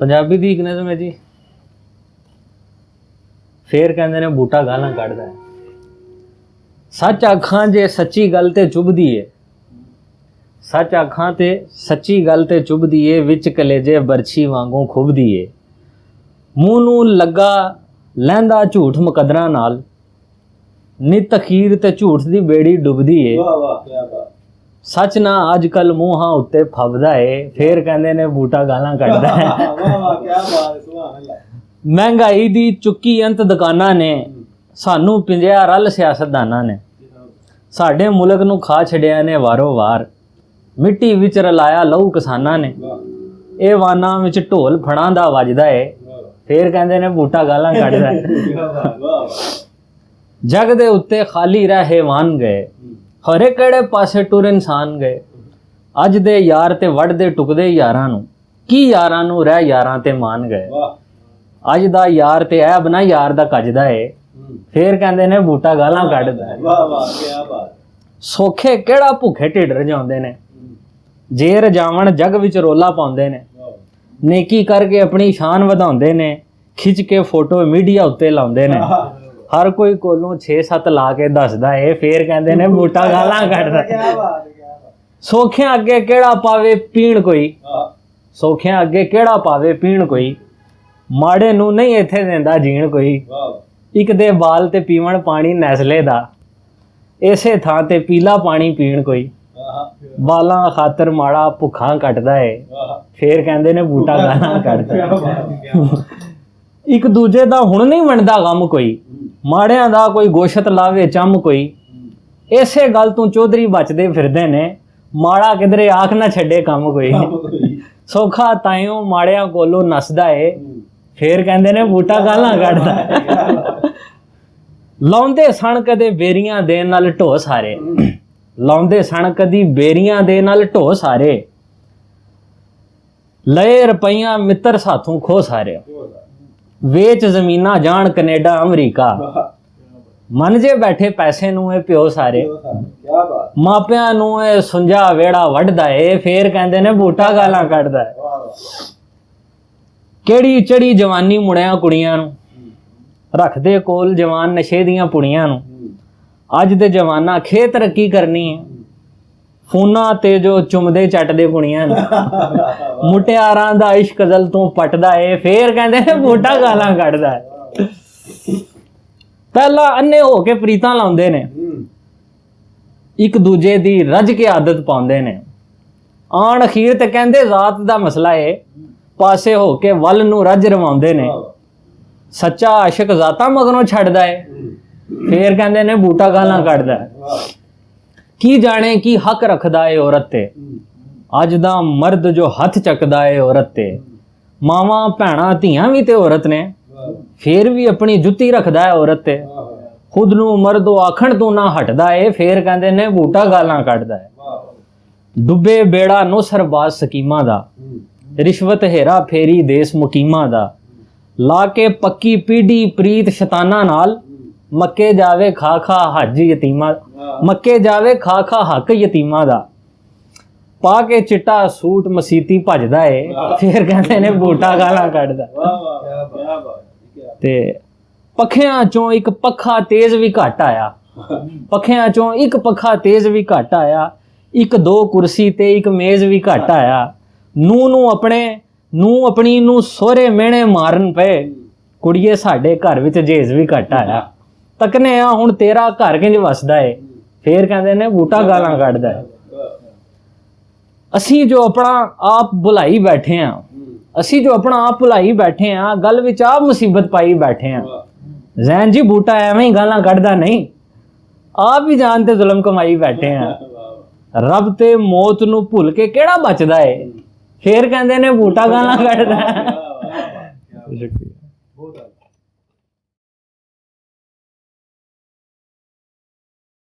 पंजाबी दी एक नज़म है जी, फिर कहते ने बूटा गालां कढ़दा है। सच आखां जे सच्ची गल ते चुभदी है, सच आखां ते सच्ची गल ते चुभदी है, विच कलेजे बरछी वांगू खुभदी है। मूँह नूं लगा लैंदा झूठ मुकदरां नाल, नित अखीर ते झूठ दी बेड़ी डुबदी है। सच ना अजकल मूँहां उत्ते फबदा है, फिर कहंदे ने बूटा गालां कढ़दा है। महंगाई दी चुक्की अंत दुकानां ने, सानू पिंजया रल सियासतदानां ने। साडे मुल्क नूं खा छड़िया ने वारो वार, मिट्टी विच रलाया लहू किसानां ने। ए वानां विच ढोल फड़ां दा वजदा है, फिर कहंदे ने बूटा गालां कढ़दा है। जग दे उत्ते खाली रह हैवान गए, हरे केड़े पासे टुर इंसान गए। अज दे यार ते वढ़दे टुकदे यारां नूं, की यारां नूं रह यारां ते मान गए। अज दा यार ते ऐ बना यार दा कजदा है, फिर कहंदे ने बूटा गालां कढ़दा है। सौखे केड़ा भुखे ढिड रजाउंदे ने, जे रजावण जग विच रोला पाउंदे ने। नेकी करके अपनी शान वधाउंदे ने, खिच के फोटो मीडिया उत्ते लाउंदे ने। हर कोई कोलों 6-7 ला के दसदा है, फिर कहंदे ने बूटा गालां कढ़दा है। सौखियां अगे केड़ा पावे पीण कोई, सौखियां अगे केड़ा पावे पीण कोई, माड़े नूं नहीं इत्थे देंदा जीण कोई। इक दे बाल ते पीवण पानी नैसले दा, इसे थां ते पीला पानी पीण कोई। बालां खातर माड़ा भुखां कटदा है, फिर कहंदे ने बूटा गालां कढ़दा है। इक दूजे दा हुण नहीं वंडदा गम कोई, माड़ियां दा कोई गोशत लावे चम कोई। इसे गल तों चौधरी बचदे फिरदे ने, माड़ा किधरे आख ना छड्डे कम कोई। सौखा ताइयों माड़ियां कोलों नसदा है, फिर कहंदे ने बूटा गालां कढ़दा है। लाउंदे सन कदे बेरियां दे नाल ढो सारे, लाउंदे सन कदी बेरियां दे नाल ढो सारे। लए रुपइयां मित्र साथों खो सारे, वेच जमीना जान कनेडा अमरीका। मन जे बैठे पैसे नूं ए प्यो सारे, मापियां नूं ए सुंजा वेड़ा वढ़दा है, फिर कहंदे ने बूटा गालां कढ़दा है। केड़ी चढ़ी जवानी मुड़ियां कुड़ियां नूं, रखदे कोल जवान नशे दियां पुड़ियां नूं। अज दे जवाना खे तरक्की करनी है, फोना ते जो चुमदे चटदे कुड़ियां नूं। मुटियारां दा इश्क गजल तों पटदा है, फिर कहंदे ने बूटा गालां कढ़दा है। पहला अन्ने हो के प्रीतां लाउंदे ने, एक दूजे दी रज के आदत पाउंदे ने। आण अखीर ते कहंदे जात दा मसला है, पासे हो के वल नूं रज रवाउंदे ने। सच्चा आशिक जाता मगरों छड्डदा है, फिर कहंदे ने बूटा गालां कढ़दा है। की जाने की हक रखदा है औरत ते, अज दा मर्द जो हथ चकदा है औरत ते। मावां भैणां धियां भी ते औरत ने, फिर भी अपनी जुत्ती रखदा है औरत ते। खुद नूं मर्दो आखण तों ना हटदा है, फिर कहंदे ने बूटा गालां कढ़दा है। डुबे बेड़ा नौसरबाज स्कीमां दा, रिश्वत हेरा फेरी देस मुकीमां दा। ला के पक्की पीढ़ी प्रीत शताना नाल, मक्के जावे खा खा हज यतीमा, मक्के जावे खा खा हक यतीमा दा। पा के चिट्टा सूट मसीती भजदा है, फिर कहंदे ने बूटा गालां कढ़दा। ते पखियां चों एक पखा तेज भी घट आया, पखियां चों एक पखा तेज भी घट आया। एक दो कुर्सी ते एक मेज भी घट आया। नूं अपनी नूं सोहरे मेहणे मारन पे, कुड़िए साडे घर विच जेज भी घट आया। तकने आ हुण तेरा घर किंज वसदा है, फिर कहंदे ने बूटा गालां कढ़दा है। असी जो अपना आप भुलाई बैठे हैं, असी जो अपना आप भुलाई बैठे हैं, गल विच आप मुसीबत पाई बैठे हैं। जैन जी बूटा एवें ही गालां कढ़दा नहीं, आप भी जान ते जुल्म कमाई बैठे हैं। रब ते मौत नूं भुल के केड़ा बचदा है, फिर कहंदे ने बूटा गालां कढ़दा है। शुक्रिया।